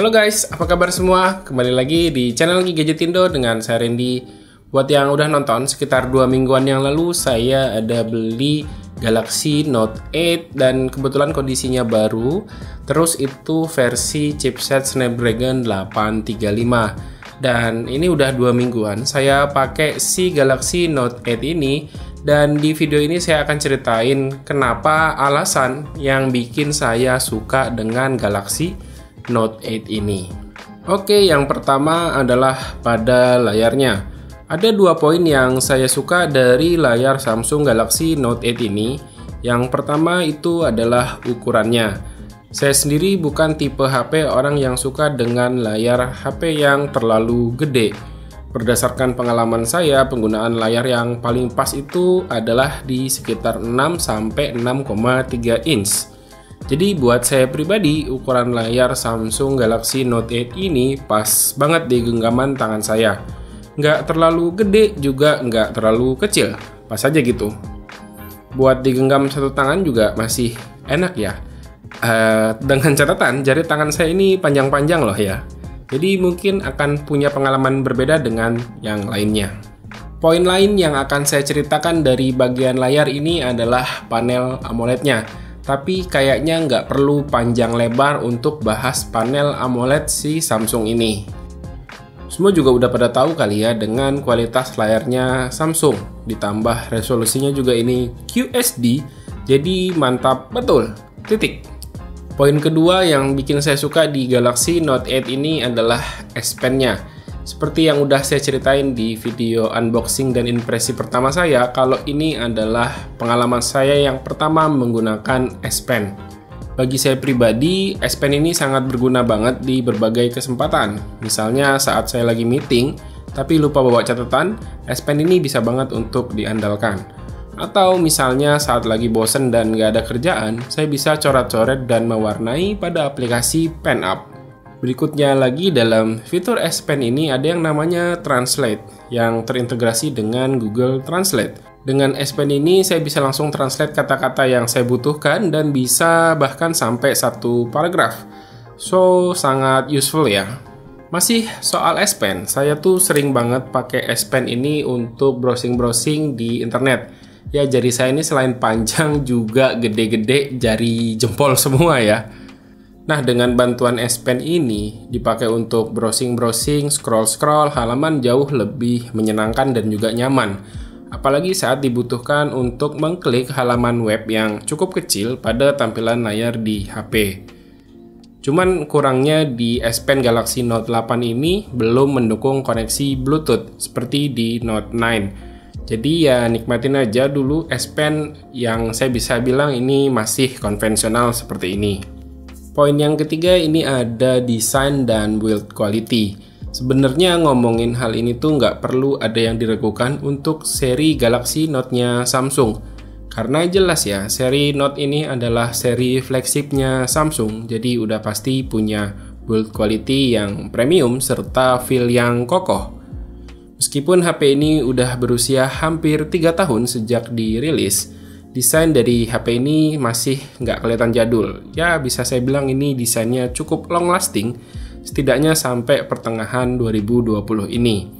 Halo guys, apa kabar semua? Kembali lagi di channel Gadgetindo dengan saya Randy. Buat yang udah nonton, sekitar 2 mingguan yang lalu saya ada beli Galaxy Note 8 dan kebetulan kondisinya baru. Terus itu versi chipset Snapdragon 835. Dan ini udah 2 mingguan saya pakai si Galaxy Note 8 ini. Dan di video ini saya akan ceritain kenapa alasan yang bikin saya suka dengan Galaxy Note 8 ini. Oke, yang pertama adalah pada layarnya. Ada 2 poin yang saya suka dari layar Samsung Galaxy Note 8 ini. Yang pertama itu adalah ukurannya. Saya sendiri bukan tipe HP orang yang suka dengan layar HP yang terlalu gede. Berdasarkan pengalaman saya, penggunaan layar yang paling pas itu adalah di sekitar 6-6,3 inch. Jadi buat saya pribadi, ukuran layar Samsung Galaxy Note 8 ini pas banget di genggaman tangan saya. Nggak terlalu gede, juga nggak terlalu kecil, pas aja gitu. Buat digenggam satu tangan juga masih enak ya. Dengan catatan, jari tangan saya ini panjang-panjang loh ya. Jadi mungkin akan punya pengalaman berbeda dengan yang lainnya. Poin lain yang akan saya ceritakan dari bagian layar ini adalah panel AMOLED-nya. Tapi kayaknya nggak perlu panjang lebar untuk bahas panel AMOLED si Samsung ini. Semua juga udah pada tahu kali ya dengan kualitas layarnya Samsung. Ditambah resolusinya juga ini QHD, jadi mantap betul, titik. Poin kedua yang bikin saya suka di Galaxy Note 8 ini adalah S Pen-nya. Seperti yang udah saya ceritain di video unboxing dan impresi pertama saya, kalau ini adalah pengalaman saya yang pertama menggunakan S Pen. Bagi saya pribadi, S Pen ini sangat berguna banget di berbagai kesempatan. Misalnya saat saya lagi meeting, tapi lupa bawa catatan, S Pen ini bisa banget untuk diandalkan. Atau misalnya saat lagi bosen dan gak ada kerjaan, saya bisa coret-coret dan mewarnai pada aplikasi Pen Up. Berikutnya lagi dalam fitur S Pen ini ada yang namanya Translate yang terintegrasi dengan Google Translate. Dengan S Pen ini saya bisa langsung translate kata-kata yang saya butuhkan dan bisa bahkan sampai 1 paragraf. So, sangat useful ya. Masih soal S Pen, saya tuh sering banget pakai S Pen ini untuk browsing-browsing di internet. Ya, jari saya ini selain panjang juga gede-gede jari jempol semua ya. Nah, dengan bantuan S Pen ini dipakai untuk browsing-browsing, scroll-scroll halaman jauh lebih menyenangkan dan juga nyaman. Apalagi saat dibutuhkan untuk mengklik halaman web yang cukup kecil pada tampilan layar di HP. Cuman kurangnya di S Pen Galaxy Note 8 ini belum mendukung koneksi Bluetooth seperti di Note 9. Jadi ya nikmatin aja dulu S Pen yang saya bisa bilang ini masih konvensional seperti ini. Poin yang ketiga ini ada desain dan build quality. Sebenarnya ngomongin hal ini tuh nggak perlu ada yang diragukan untuk seri Galaxy Note-nya Samsung. Karena jelas ya, seri Note ini adalah seri flagshipnya Samsung, jadi udah pasti punya build quality yang premium serta feel yang kokoh. Meskipun HP ini udah berusia hampir 3 tahun sejak dirilis, desain dari HP ini masih nggak kelihatan jadul. Ya, bisa saya bilang ini desainnya cukup long lasting, setidaknya sampai pertengahan 2020 ini.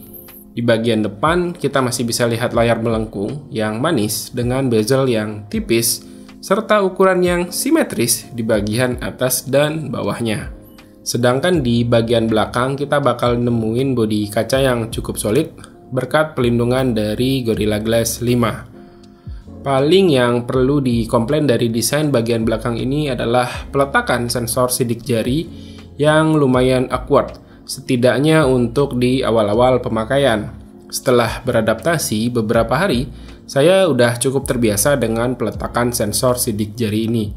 Di bagian depan, kita masih bisa lihat layar melengkung yang manis dengan bezel yang tipis, serta ukuran yang simetris di bagian atas dan bawahnya. Sedangkan di bagian belakang kita bakal nemuin bodi kaca yang cukup solid berkat pelindungan dari Gorilla Glass 5. Paling yang perlu dikomplain dari desain bagian belakang ini adalah peletakan sensor sidik jari yang lumayan awkward, setidaknya untuk di awal-awal pemakaian. Setelah beradaptasi beberapa hari, saya udah cukup terbiasa dengan peletakan sensor sidik jari ini.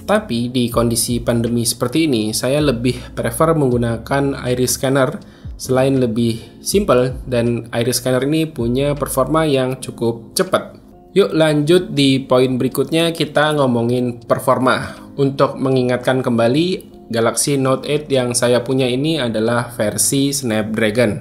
Tapi di kondisi pandemi seperti ini, saya lebih prefer menggunakan iris scanner selain lebih simple dan iris scanner ini punya performa yang cukup cepat. Yuk lanjut di poin berikutnya, kita ngomongin performa. Untuk mengingatkan kembali, Galaxy Note 8 yang saya punya ini adalah versi Snapdragon,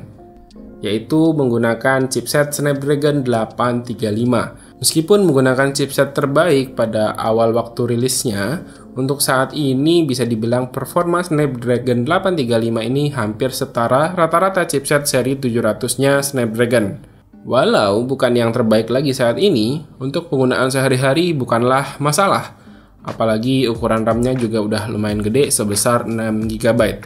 yaitu menggunakan chipset Snapdragon 835. Meskipun menggunakan chipset terbaik pada awal waktu rilisnya, untuk saat ini bisa dibilang performa Snapdragon 835 ini hampir setara rata-rata chipset seri 700-nya Snapdragon. Walau bukan yang terbaik lagi saat ini, untuk penggunaan sehari-hari bukanlah masalah. Apalagi ukuran RAM-nya juga udah lumayan gede sebesar 6GB.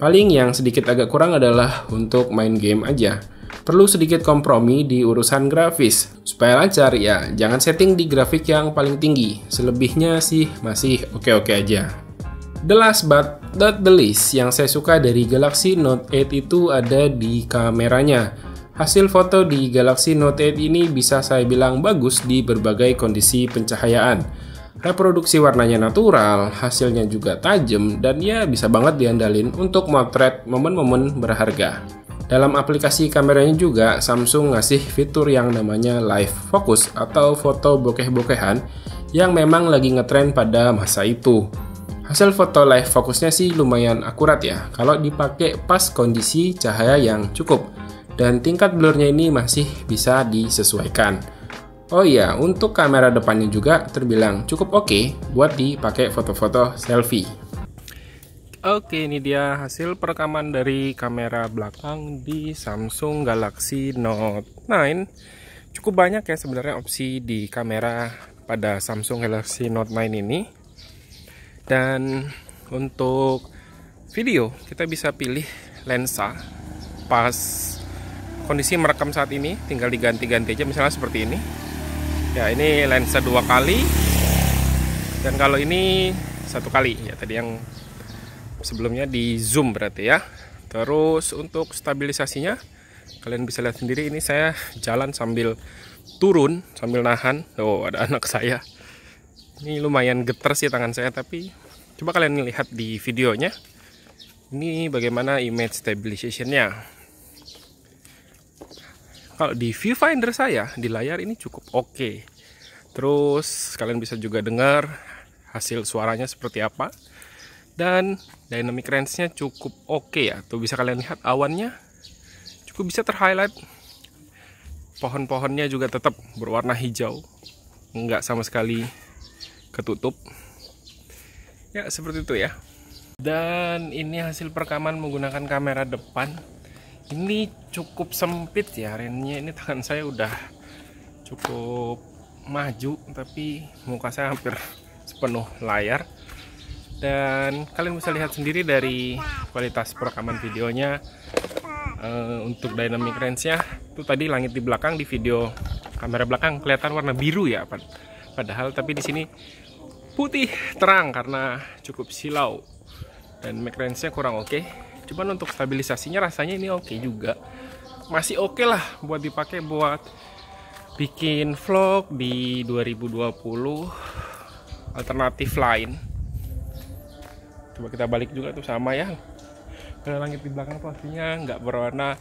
Paling yang sedikit agak kurang adalah untuk main game aja. Perlu sedikit kompromi di urusan grafis. Supaya lancar ya, jangan setting di grafik yang paling tinggi. Selebihnya sih masih oke-oke aja. The last but not the least yang saya suka dari Galaxy Note 8 itu ada di kameranya. Hasil foto di Galaxy Note 8 ini bisa saya bilang bagus di berbagai kondisi pencahayaan. Reproduksi warnanya natural, hasilnya juga tajam, dan ya bisa banget diandalin untuk motret momen-momen berharga. Dalam aplikasi kameranya juga, Samsung ngasih fitur yang namanya Live Focus atau foto bokeh-bokehan yang memang lagi ngetren pada masa itu. Hasil foto Live Focusnya sih lumayan akurat ya, kalau dipakai pas kondisi cahaya yang cukup. Dan tingkat blurnya ini masih bisa disesuaikan. Oh iya, untuk kamera depannya juga terbilang cukup oke buat dipakai foto-foto selfie. Oke, ini dia hasil perekaman dari kamera belakang di Samsung Galaxy Note 9. Cukup banyak ya sebenarnya opsi di kamera pada Samsung Galaxy Note 9 ini. Dan untuk video, kita bisa pilih lensa pas kondisi merekam saat ini, tinggal diganti-ganti aja, misalnya seperti ini. Ya, ini lensa 2 kali. Dan kalau ini 1 kali, ya tadi yang sebelumnya di zoom berarti ya. Terus untuk stabilisasinya kalian bisa lihat sendiri, ini saya jalan sambil turun, sambil nahan. Oh, ada anak saya. Ini lumayan getar sih tangan saya, tapi coba kalian lihat di videonya. Ini bagaimana image stabilization-nya. Kalau di viewfinder saya di layar ini cukup oke. Terus kalian bisa juga dengar hasil suaranya seperti apa. Dan dynamic range-nya cukup oke ya. Tuh bisa kalian lihat awannya cukup bisa terhighlight. Pohon-pohonnya juga tetap berwarna hijau, nggak sama sekali ketutup. Ya seperti itu ya. Dan ini hasil perekaman menggunakan kamera depan. Ini cukup sempit ya range-nya. Ini tangan saya udah cukup maju, tapi muka saya hampir sepenuh layar. Dan kalian bisa lihat sendiri dari kualitas perekaman videonya. Untuk dynamic range-nya itu tadi langit di belakang di video kamera belakang kelihatan warna biru ya, padahal tapi di sini putih terang karena cukup silau. Dan mic range-nya kurang oke. Cuman untuk stabilisasinya rasanya ini oke juga. Masih oke lah buat dipakai buat bikin vlog di 2020. Alternatif lain. Coba kita balik juga tuh sama ya. Kalau langit di belakang pastinya nggak berwarna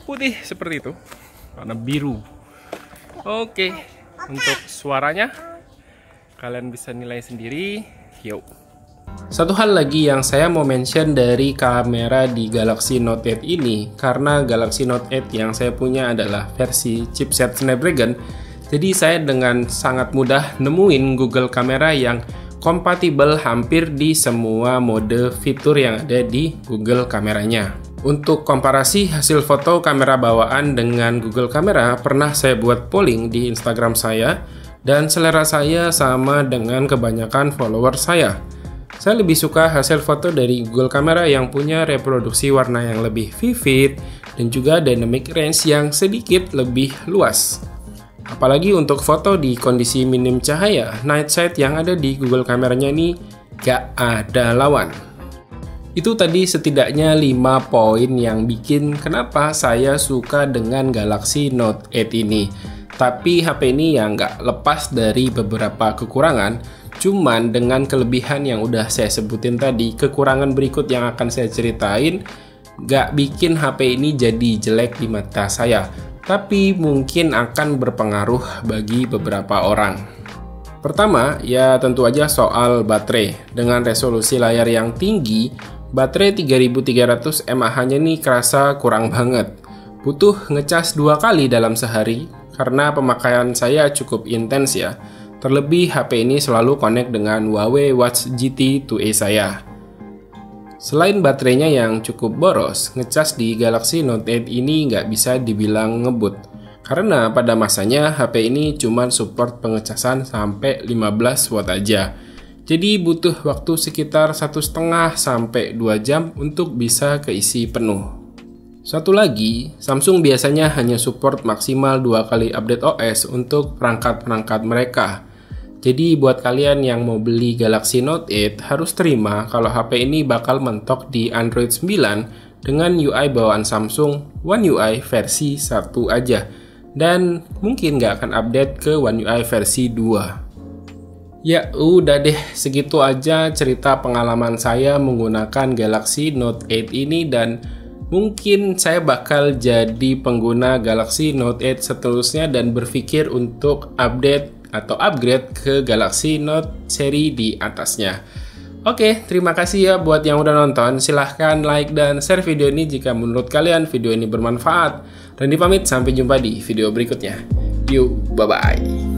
putih seperti itu, warna biru. Oke, untuk suaranya kalian bisa nilai sendiri. Yuk. Satu hal lagi yang saya mau mention dari kamera di Galaxy Note 8 ini, karena Galaxy Note 8 yang saya punya adalah versi chipset Snapdragon, jadi saya dengan sangat mudah nemuin Google Kamera yang kompatibel hampir di semua mode fitur yang ada di Google Kameranya. Untuk komparasi hasil foto kamera bawaan dengan Google Kamera, pernah saya buat polling di Instagram saya, dan selera saya sama dengan kebanyakan follower saya. Saya lebih suka hasil foto dari Google Kamera yang punya reproduksi warna yang lebih vivid dan juga dynamic range yang sedikit lebih luas. Apalagi untuk foto di kondisi minim cahaya, night sight yang ada di Google Kameranya ini gak ada lawan. Itu tadi setidaknya 5 poin yang bikin kenapa saya suka dengan Galaxy Note 8 ini. Tapi HP ini ya nggak lepas dari beberapa kekurangan, cuman dengan kelebihan yang udah saya sebutin tadi, kekurangan berikut yang akan saya ceritain nggak bikin HP ini jadi jelek di mata saya, tapi mungkin akan berpengaruh bagi beberapa orang. Pertama, ya tentu aja soal baterai. Dengan resolusi layar yang tinggi, baterai 3300 mAh-nya nih kerasa kurang banget. Butuh ngecas 2 kali dalam sehari, karena pemakaian saya cukup intens ya. Terlebih HP ini selalu connect dengan Huawei Watch GT 2A saya. Selain baterainya yang cukup boros, ngecas di Galaxy Note 8 ini nggak bisa dibilang ngebut. Karena pada masanya HP ini cuma support pengecasan sampai 15 watt aja. Jadi butuh waktu sekitar 1,5 sampai 2 jam untuk bisa keisi penuh. Satu lagi, Samsung biasanya hanya support maksimal 2 kali update OS untuk perangkat-perangkat mereka. Jadi buat kalian yang mau beli Galaxy Note 8 harus terima kalau HP ini bakal mentok di Android 9 dengan UI bawaan Samsung One UI versi 1 aja. Dan mungkin nggak akan update ke One UI versi 2. Ya udah deh, segitu aja cerita pengalaman saya menggunakan Galaxy Note 8 ini dan mungkin saya bakal jadi pengguna Galaxy Note 8 seterusnya dan berpikir untuk update atau upgrade ke Galaxy Note seri di atasnya. Oke, terima kasih ya buat yang udah nonton. Silahkan like dan share video ini jika menurut kalian video ini bermanfaat. Dan dipamit sampai jumpa di video berikutnya. Yuk, bye-bye.